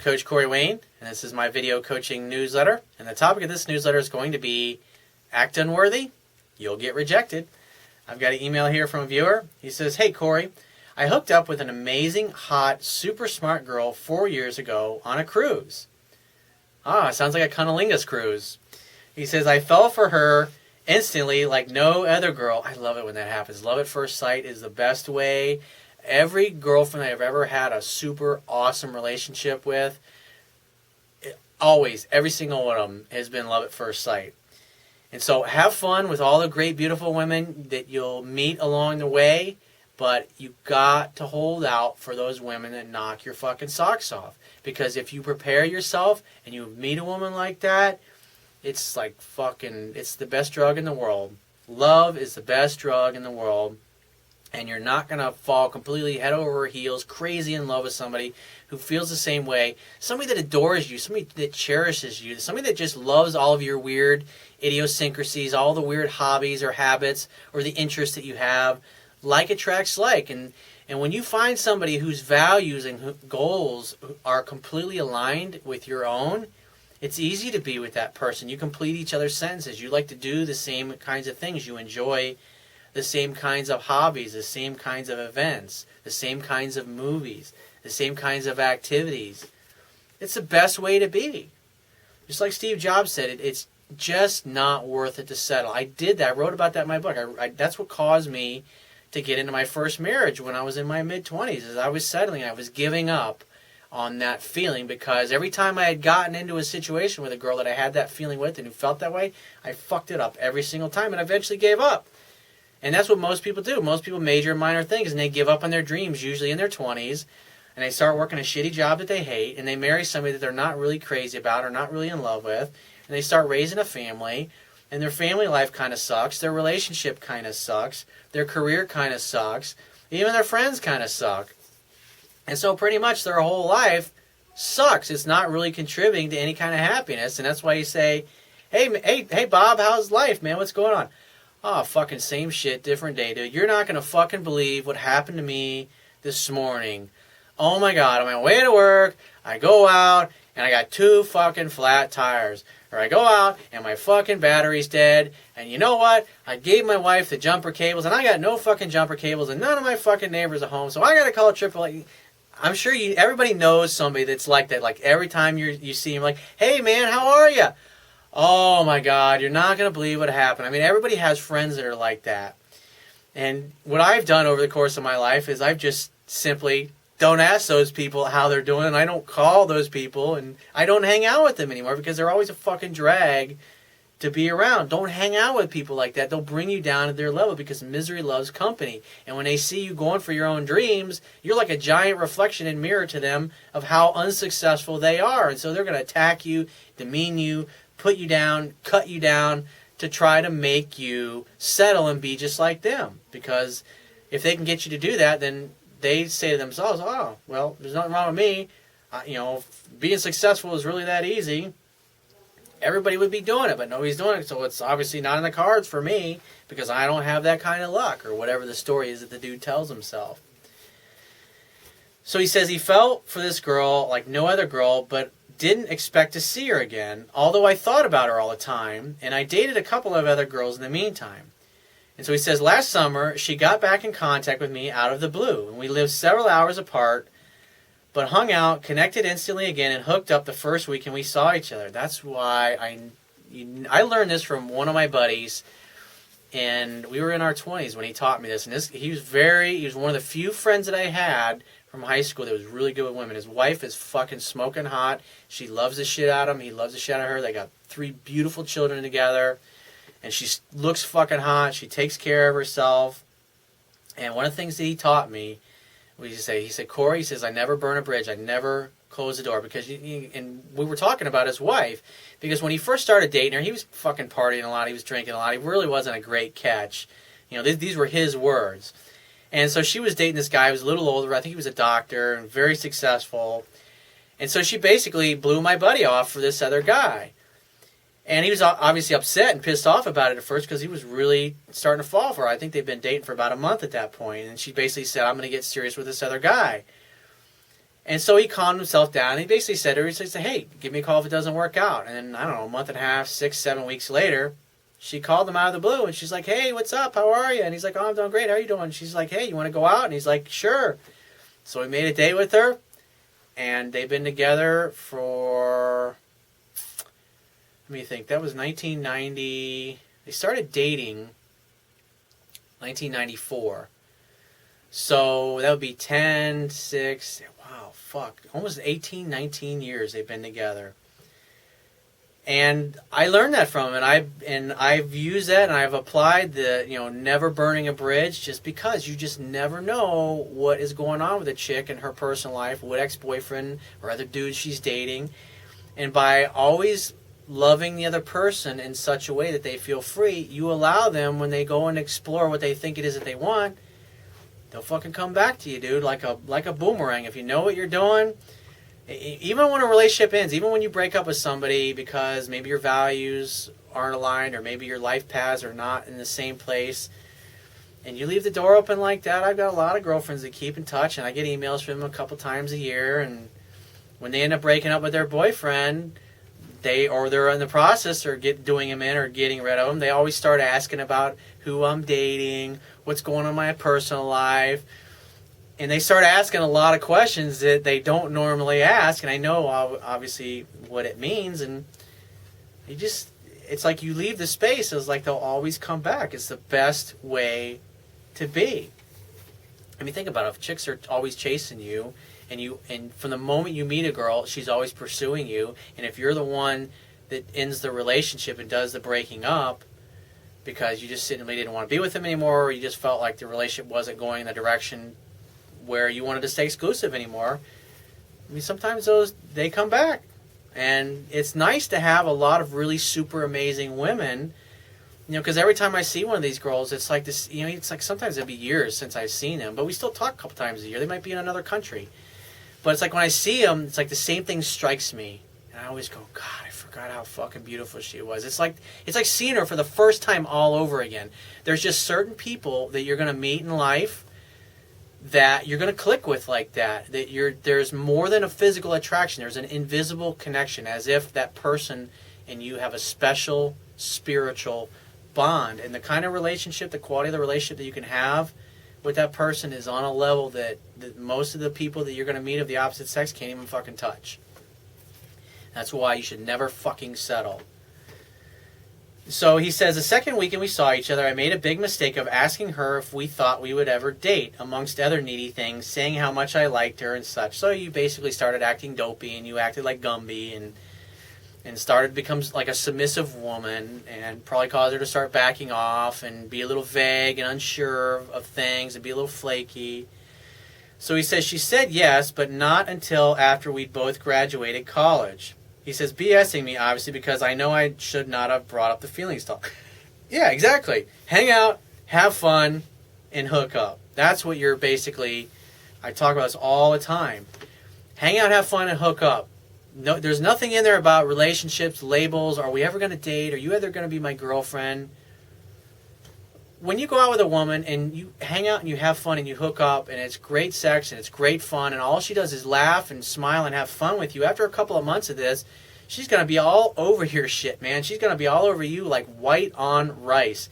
Coach Corey Wayne, and this is my video coaching newsletter. And the topic of this newsletter is going to be Act Unworthy, You'll Get Rejected. I've got an email here from a viewer. He says, "Hey Corey, I hooked up with an amazing, hot, super smart girl 4 years ago on a cruise." Sounds like a cunnilingus cruise. He says, "I fell for her instantly like no other girl." I love it when that happens. Love at first sight is the best way. Every girlfriend I've ever had a super awesome relationship with, always, every single one of them has been love at first sight. And so have fun with all the great, beautiful women that you'll meet along the way, but you got to hold out for those women that knock your fucking socks off. Because if you prepare yourself and you meet a woman like that, it's like fucking, it's the best drug in the world. Love is the best drug in the world. And you're not going to fall completely head over heels, crazy in love with somebody who feels the same way. Somebody that adores you, somebody that cherishes you, somebody that just loves all of your weird idiosyncrasies, all the weird hobbies or habits or the interests that you have. Like attracts like. And when you find somebody whose values and goals are completely aligned with your own, it's easy to be with that person. You complete each other's sentences. You like to do the same kinds of things. You enjoy the same kinds of hobbies, the same kinds of events, the same kinds of movies, the same kinds of activities. It's the best way to be. Just like Steve Jobs said, it's just not worth it to settle. I did that. I wrote about that in my book. That's what caused me to get into my first marriage when I was in my mid-20s. As I was settling, I was giving up on that feeling because every time I had gotten into a situation with a girl that I had that feeling with and who felt that way, I fucked it up every single time and I eventually gave up. And that's what most people do. Most people major in minor things, and they give up on their dreams, usually in their 20s, and they start working a shitty job that they hate, and they marry somebody that they're not really crazy about or not really in love with, and they start raising a family, and their family life kind of sucks, their relationship kind of sucks, their career kind of sucks, even their friends kind of suck. And so pretty much their whole life sucks. It's not really contributing to any kind of happiness, and that's why you say, hey Bob, how's life, man? What's going on? Oh, fucking same shit, different day, dude. You're not going to fucking believe what happened to me this morning. Oh my God, on my way to work, I go out, and I got 2 fucking flat tires. Or I go out, and my fucking battery's dead. And you know what? I gave my wife the jumper cables, and I got no fucking jumper cables, and none of my fucking neighbors are home, so I got to call AAA. I'm sure everybody knows somebody that's like that. Like, every time you see him, like, hey, man, how are you? Oh my God, you're not going to believe what happened. I mean, everybody has friends that are like that. And what I've done over the course of my life is I've just simply don't ask those people how they're doing, and I don't call those people, and I don't hang out with them anymore because they're always a fucking drag to be around. Don't hang out with people like that. They'll bring you down to their level because misery loves company. And when they see you going for your own dreams, you're like a giant reflection and mirror to them of how unsuccessful they are. And so they're going to attack you, demean you, put you down, cut you down to try to make you settle and be just like them. Because if they can get you to do that, then they say to themselves, oh, well, there's nothing wrong with me. Being successful is really that easy. Everybody would be doing it, but nobody's doing it. So it's obviously not in the cards for me because I don't have that kind of luck, or whatever the story is that the dude tells himself. So he says he fell for this girl like no other girl, but didn't expect to see her again, although I thought about her all the time, and I dated a couple of other girls in the meantime. And so he says, last summer, she got back in contact with me out of the blue, and we lived several hours apart, but hung out, connected instantly again, and hooked up the first week, and we saw each other. That's why I learned this from one of my buddies, and we were in our 20s when he taught me this, and he was one of the few friends that I had from high school that was really good with women. His wife is fucking smoking hot. She loves the shit out of him. He loves the shit out of her. They got 3 beautiful children together. And she looks fucking hot. She takes care of herself. And one of the things that he taught me, he said, Corey, he says, I never burn a bridge. I never close the door. Because and we were talking about his wife. Because when he first started dating her, he was fucking partying a lot. He was drinking a lot. He really wasn't a great catch. These were his words. And so she was dating this guy who was a little older. I think he was a doctor and very successful. And so she basically blew my buddy off for this other guy. And he was obviously upset and pissed off about it at first because he was really starting to fall for her. I think they'd been dating for about a month at that point. And she basically said, I'm going to get serious with this other guy. And so he calmed himself down. He basically said to her, he said, hey, give me a call if it doesn't work out. And then, I don't know, a month and a half, 6, 7 weeks later, she called him out of the blue. And she's like, hey, what's up? How are you? And he's like, oh, I'm doing great. How are you doing? And she's like, hey, you want to go out? And he's like, sure. So he made a date with her. And they've been together for, let me think, that was 1990. They started dating 1994. So that would be 10, 6, wow, fuck, almost 18, 19 years they've been together. And I learned that from him, and I've used that, and I've applied the, never burning a bridge, just because you just never know what is going on with a chick in her personal life, what ex-boyfriend or other dudes she's dating. And by always loving the other person in such a way that they feel free, you allow them, when they go and explore what they think it is that they want, they'll fucking come back to you, dude, like a boomerang. If you know what you're doing, even when a relationship ends, even when you break up with somebody because maybe your values aren't aligned or maybe your life paths are not in the same place, and you leave the door open like that. I've got a lot of girlfriends that keep in touch, and I get emails from them a couple times a year, and when they end up breaking up with their boyfriend, they're in the process or doing him in or getting rid of him, they always start asking about who I'm dating, what's going on in my personal life. And they start asking a lot of questions that they don't normally ask. And I know, obviously, what it means. And it's like you leave the space. It's like they'll always come back. It's the best way to be. I mean, think about it. If chicks are always chasing you, and from the moment you meet a girl, she's always pursuing you. And if you're the one that ends the relationship and does the breaking up, because you just simply didn't want to be with him anymore, or you just felt like the relationship wasn't going in the direction where you wanted to stay exclusive anymore, I mean, sometimes they come back. And it's nice to have a lot of really super amazing women, because every time I see one of these girls, it's like this, it's like sometimes it'll be years since I've seen them, but we still talk a couple times a year. They might be in another country. But it's like when I see them, it's like the same thing strikes me. And I always go, God, I forgot how fucking beautiful she was. It's like seeing her for the first time all over again. There's just certain people that you're going to meet in life that you're going to click with like that. There's more than a physical attraction. There's an invisible connection, as if that person and you have a special spiritual bond. And the kind of relationship, the quality of the relationship that you can have with that person is on a level that most of the people that you're going to meet of the opposite sex can't even fucking touch. That's why you should never fucking settle. So he says, the second weekend we saw each other, I made a big mistake of asking her if we thought we would ever date, amongst other needy things, saying how much I liked her and such. So you basically started acting dopey, and you acted like Gumby, and started becomes like a submissive woman, and probably caused her to start backing off and be a little vague and unsure of things and be a little flaky. So he says, she said yes, but not until after we'd both graduated college. He says, BSing me, obviously, because I know I should not have brought up the feelings talk. Yeah, exactly. Hang out, have fun, and hook up. That's what you're basically, I talk about this all the time. Hang out, have fun, and hook up. No, there's nothing in there about relationships, labels, are we ever going to date, are you ever going to be my girlfriend? When you go out with a woman and you hang out and you have fun and you hook up and it's great sex and it's great fun and all she does is laugh and smile and have fun with you, after a couple of months of this, she's going to be all over your shit, man. She's going to be all over you like white on rice.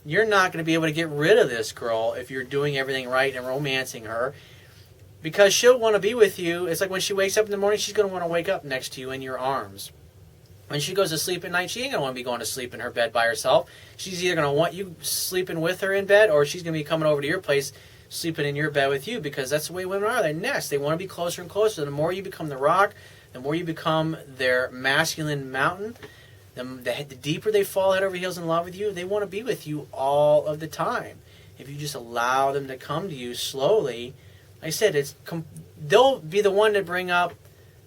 You're not going to be able to get rid of this girl if you're doing everything right and romancing her, because she'll want to be with you. It's like when she wakes up in the morning, she's going to want to wake up next to you in your arms. When she goes to sleep at night, she ain't going to want to be going to sleep in her bed by herself. She's either going to want you sleeping with her in bed, or she's going to be coming over to your place, sleeping in your bed with you, because that's the way women are. They nest. They want to be closer and closer. The more you become the rock, the more you become their masculine mountain, the deeper they fall head over heels in love with you. They want to be with you all of the time. If you just allow them to come to you slowly, like I said, they'll be the one to bring up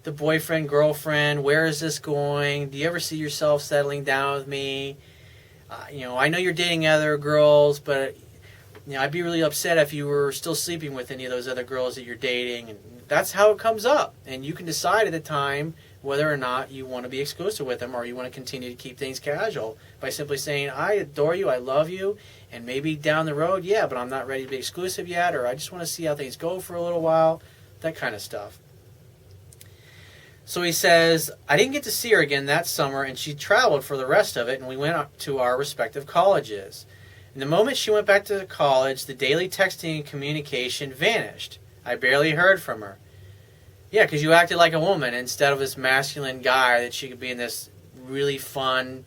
the boyfriend, girlfriend, where is this going? Do you ever see yourself settling down with me? I know you're dating other girls, but I'd be really upset if you were still sleeping with any of those other girls that you're dating. And that's how it comes up. And you can decide at the time whether or not you want to be exclusive with them, or you want to continue to keep things casual by simply saying, I adore you, I love you, and maybe down the road, but I'm not ready to be exclusive yet, or I just want to see how things go for a little while, that kind of stuff. So he says, I didn't get to see her again that summer, and she traveled for the rest of it, and we went up to our respective colleges. And the moment she went back to college, the daily texting and communication vanished. I barely heard from her. Yeah, because you acted like a woman instead of this masculine guy that she could be in this really fun,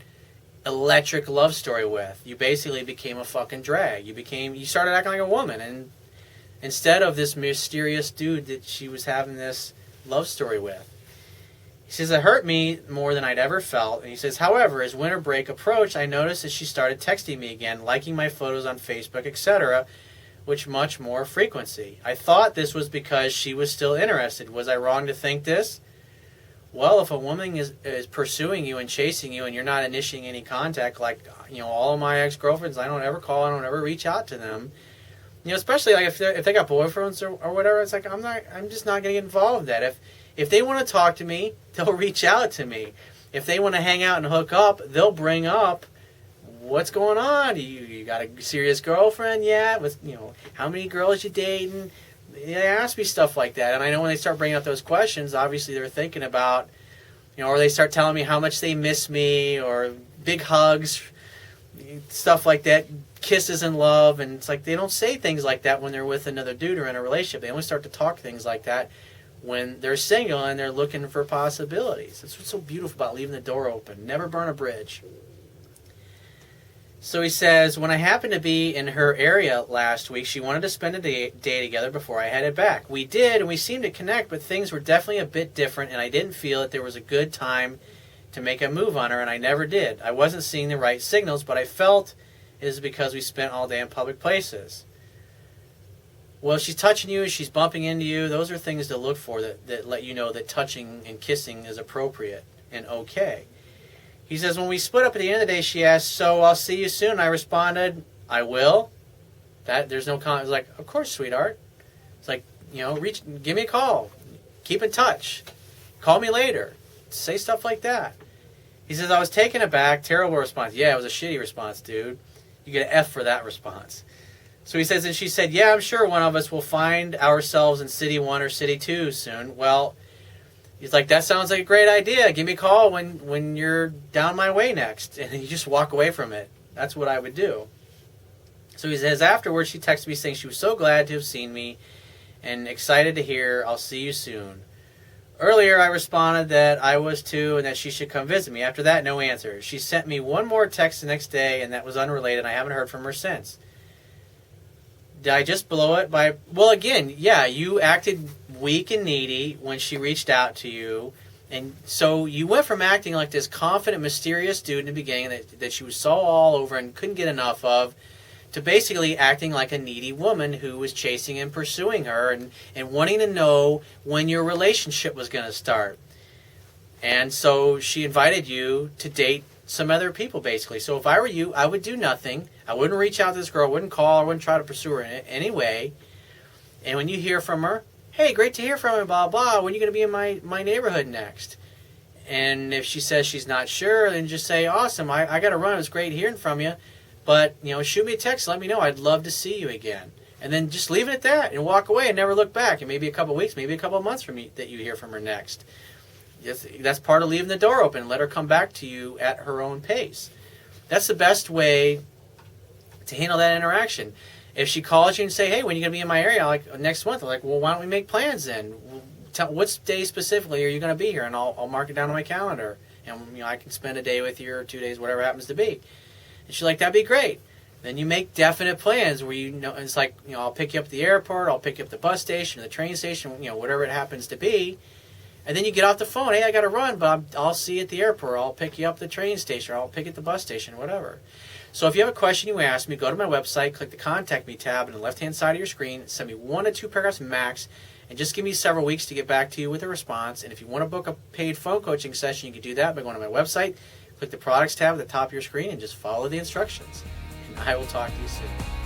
electric love story with. You basically became a fucking drag. You started acting like a woman, and instead of this mysterious dude that she was having this love story with. He says, it hurt me more than I'd ever felt. And he says, however, as winter break approached, I noticed that she started texting me again, liking my photos on Facebook, etc., with much more frequency. I thought this was because she was still interested. Was I wrong to think this? Well, if a woman is pursuing you and chasing you and you're not initiating any contact, like, all of my ex-girlfriends, I don't ever call, I don't ever reach out to them. Especially like if they got boyfriends or whatever, it's like I'm just not going to get involved in that. If they want to talk to me, they'll reach out to me. If they want to hang out and hook up, they'll bring up what's going on. You got a serious girlfriend yet? How many girls you dating? They ask me stuff like that, and I know when they start bringing up those questions, obviously they're thinking about, or they start telling me how much they miss me, or big hugs, stuff like that, kisses and love, and it's like they don't say things like that when they're with another dude or in a relationship. They only start to talk things like that when they're single and they're looking for possibilities. That's what's so beautiful about leaving the door open. Never burn a bridge. So he says, when I happened to be in her area last week, she wanted to spend a day together before I headed back. We did, and we seemed to connect, but things were definitely a bit different, and I didn't feel that there was a good time to make a move on her, and I never did. I wasn't seeing the right signals, but I felt it is because we spent all day in public places. Well, she's touching you, she's bumping into you. Those are things to look for that let you know that touching and kissing is appropriate and okay. He says, when we split up at the end of the day, she asked, so I'll see you soon. I responded, I will. There's no comment. It's like, of course, sweetheart. It's like, give me a call. Keep in touch. Call me later. Say stuff like that. He says, I was taken aback. Terrible response. Yeah, it was a shitty response, dude. You get an F for that response. So he says, and she said, yeah, I'm sure one of us will find ourselves in City 1 or City 2 soon. Well, he's like, that sounds like a great idea. Give me a call when you're down my way next. And you just walk away from it. That's what I would do. So he says, afterwards, she texted me saying she was so glad to have seen me and excited to hear, I'll see you soon. Earlier, I responded that I was too and that she should come visit me. After that, no answer. She sent me one more text the next day, and that was unrelated. I haven't heard from her since. Did I just blow it by... Well, again, yeah, you acted weak and needy when she reached out to you. And so you went from acting like this confident, mysterious dude in the beginning that she was so all over and couldn't get enough of, to basically acting like a needy woman who was chasing and pursuing her and wanting to know when your relationship was going to start. And so she invited you to date some other people, basically. So if I were you, I would do nothing. I wouldn't reach out to this girl, wouldn't call her, wouldn't try to pursue her in any way. And when you hear from her, hey, great to hear from you, blah, blah, when are you going to be in my neighborhood next? And if she says she's not sure, then just say, awesome, I got to run. It was great hearing from you. But, shoot me a text, let me know. I'd love to see you again. And then just leave it at that and walk away and never look back. And maybe a couple of weeks, maybe a couple of months that you hear from her next. That's part of leaving the door open. Let her come back to you at her own pace. That's the best way to handle that interaction. If she calls you and say, hey, when are you going to be in my area? Like next month. I'm like, well, why don't we make plans then? What day specifically are you going to be here? And I'll mark it down on my calendar. And I can spend a day with you or 2 days, whatever it happens to be. And she's like, that'd be great. Then you make definite plans where it's like, I'll pick you up at the airport, I'll pick you up at the bus station, or the train station, whatever it happens to be. And then you get off the phone, hey, I got to run, but I'll see you at the airport, I'll pick you up at the train station, or I'll pick you at the bus station, whatever. So if you have a question you ask me, go to my website, click the Contact Me tab on the left-hand side of your screen, send me 1 to 2 paragraphs max, and just give me several weeks to get back to you with a response. And if you want to book a paid phone coaching session, you can do that by going to my website, click the Products tab at the top of your screen, and just follow the instructions. And I will talk to you soon.